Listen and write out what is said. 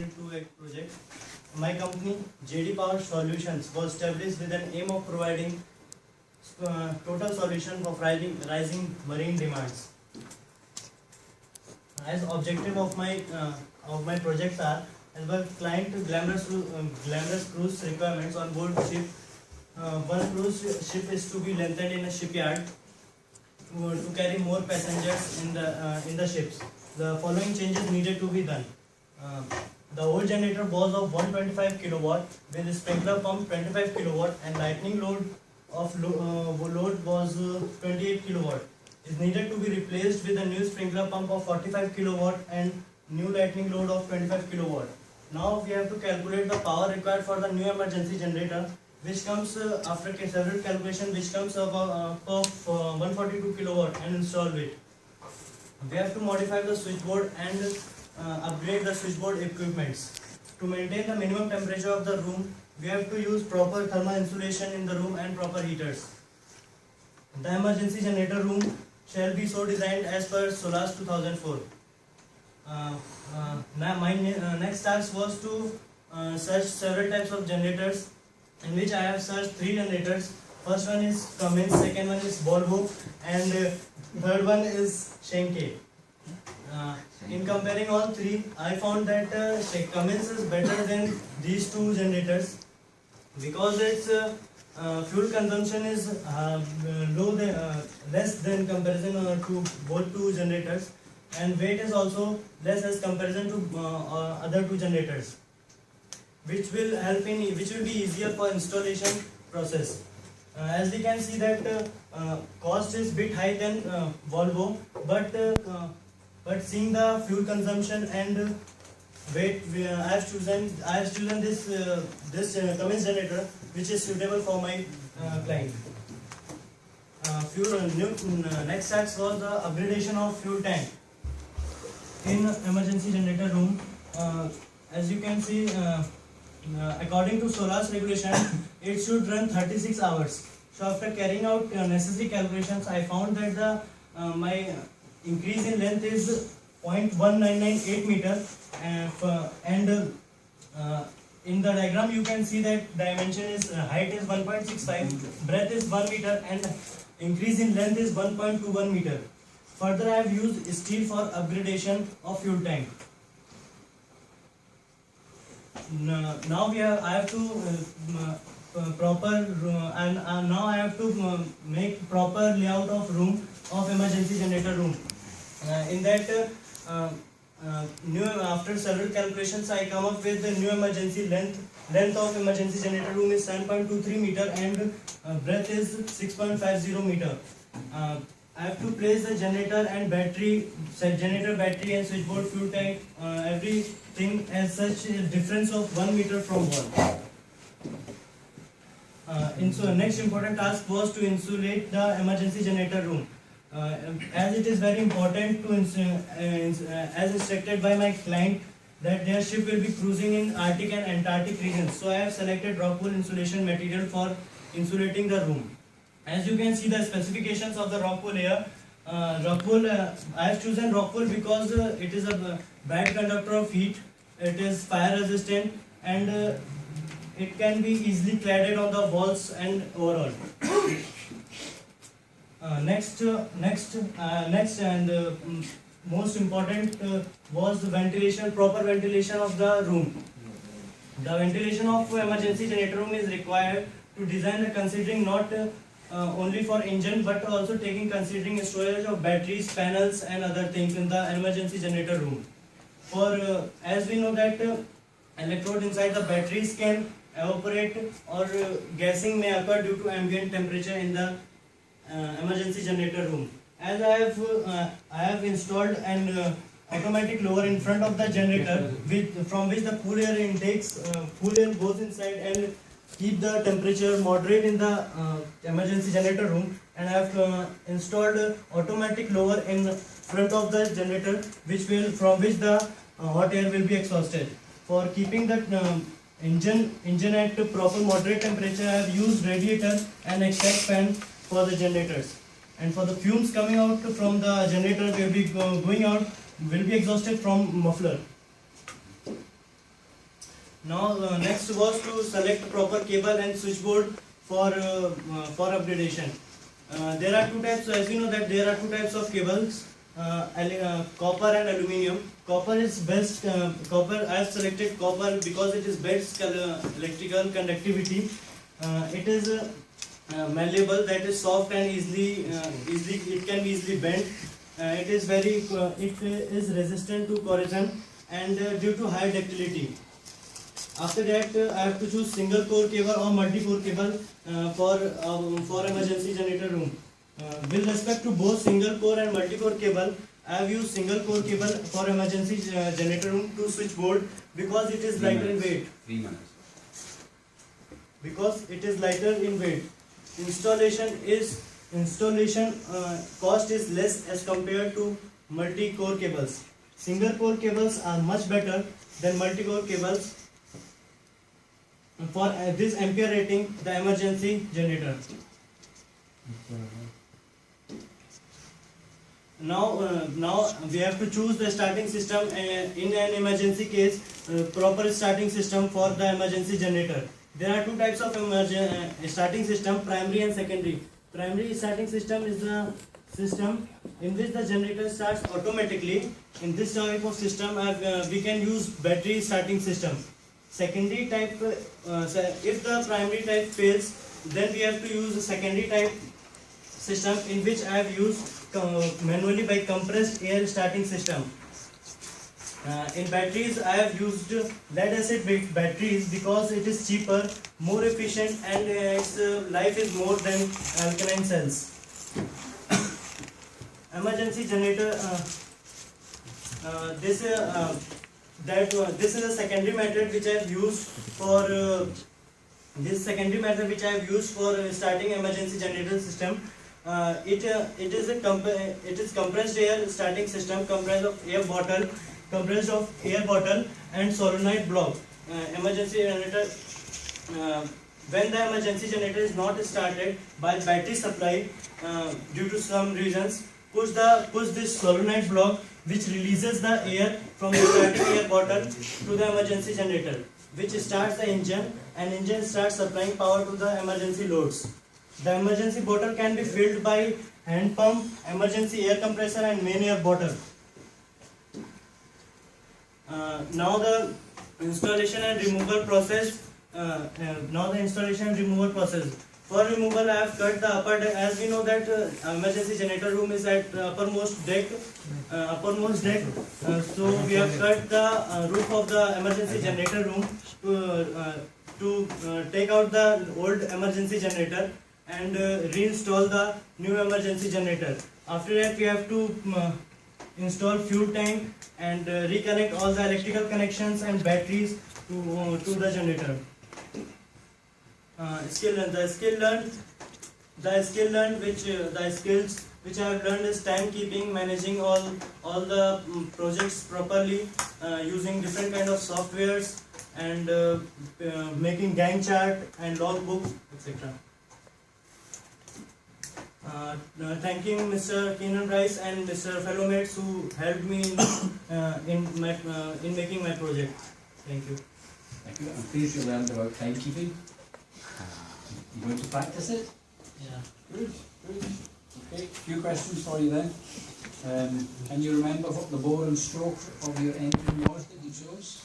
related to a project. My company, JD Power Solutions, was established with an aim of providing total solution for rising marine demands. As objective of my projects are as well client glamorous cruise requirements on board ship. One cruise ship is to be lengthened in a shipyard to carry more passengers in the ships. The following changes needed to be done. The old generator was of 125 kilowatt with a sprinkler pump 25 kilowatt and lightning load was 28 kilowatt. Is needed to be replaced with a new sprinkler pump of 45 kilowatt and new lightning load of 25 kilowatt. Now we have to calculate the power required for the new emergency generator, which comes after several calculations, which comes of 142 kilowatt, and install it. We have to modify the switchboard and upgrade the switchboard equipments. To maintain the minimum temperature of the room, we have to use proper thermal insulation in the room and proper heaters. The emergency generator room shall be so designed as per SOLAS 2004. My next task was to search several types of generators, in which I have searched 3 generators. First one is Cummins, second one is Volvo, and third one is Schenke. In comparing all 3, I found that Cummins is better than these 2 generators because its fuel consumption is less than comparison to both 2 generators, and weight is also less as comparison to other 2 generators, which will be easier for installation process. As we can see that cost is bit high than Volvo, but seeing the fuel consumption and weight, I have chosen this Cummins generator, which is suitable for my client. Next task was the upgradation of fuel tank in emergency generator room. As you can see, according to SOLAS regulation, it should run 36 hours. So after carrying out necessary calculations, I found that my increase in length is 0.1998 meter, and in the diagram you can see that dimension is height is 1.65, breadth is 1 meter, and increase in length is 1.21 meter. Further, I have used steel for upgradation of fuel tank. Now I have to now I have to make proper layout of room of emergency generator room. In that after several calculations, I come up with the new emergency length of emergency generator room is 7.23 meter and breadth is 6.50 meter. I have to place the generator and battery and switchboard, fuel tank, everything as such a difference of 1 meter from wall. So next important task was to insulate the emergency generator room. As it is very important to as instructed by my client that their ship will be cruising in Arctic and Antarctic regions. So I have selected rock wool insulation material for insulating the room. As you can see the specifications of the rock wool here. I have chosen rock wool because it is a bad conductor of heat, it is fire resistant, and it can be easily cladded on the walls and overall. Next and most important was the proper ventilation of the room. The ventilation of emergency generator room is required to design the considering not only for engine but also considering storage of batteries, panels and other things in the emergency generator room. For as we know that electrode inside the batteries can evaporate or gassing may occur due to ambient temperature in the emergency generator room. As I have installed an automatic lower in front of the generator from which the cool air goes inside and keep the temperature moderate in the emergency generator room, and I have installed automatic lower in front of the generator from which the hot air will be exhausted. For keeping the engine at proper moderate temperature, I have used radiator and exhaust fan for the generators, and for the fumes coming out from the generator will be exhausted from muffler. Now next was to select proper cable and switchboard for upgradation. There are two types. As we know that there are two types of cables, copper and aluminium. Copper is best. Copper, I have selected copper because it is best electrical conductivity. It is malleable, that is soft and it can be easily bent. It is resistant to corrosion and due to high ductility. After that, I have to choose single core cable or multi core cable for emergency generator room. With respect to both single core and multi core cable, I have used single core cable for emergency generator room to switchboard because it is lighter in weight. 3 minutes. Because it is lighter in weight. Installation cost is less as compared to multi core cables. Single core cables are much better than multi core cables for this ampere rating, the emergency generator. Now we have to choose the starting system in an emergency case, proper starting system for the emergency generator. There are two types of starting system, primary and secondary. Primary starting system is the system in which the generator starts automatically. In this type of system, we can use battery starting system. Secondary type, if the primary type fails, then we have to use the secondary type system, in which I have used manually by compressed air starting system. In batteries, I have used lead acid batteries because it is cheaper, more efficient, and its life is more than alkaline cells. Emergency generator. This is a secondary method which I have used for starting emergency generator system. It is compressed air starting system comprised of air bottle and solenoid block. Emergency generator. When the emergency generator is not started by battery supply due to some reasons, push this solenoid block, which releases the air from the starting air bottle to the emergency generator, which starts the engine, and engine starts supplying power to the emergency loads. The emergency bottle can be filled by hand pump, emergency air compressor, and main air bottle. Now the installation and removal process. For removal, I have cut the upper deck. As we know that emergency generator room is at uppermost deck. So we have cut the roof of the emergency generator room to take out the old emergency generator and reinstall the new emergency generator. After that, we have to install fuel tank and reconnect all the electrical connections and batteries to the generator. The skills which I have learned is timekeeping, managing all the projects properly, using different kind of softwares, and making Gantt chart and logbooks, etc. Thanking Mr. Keenan Rice and Mr. Fellowmates who helped me in making my project. Thank you. Thank you. I'm pleased you learned about timekeeping. You going to practice it? Yeah. Good. Okay, a few questions for you then. Can you remember what the bore and stroke of your engine was that you chose?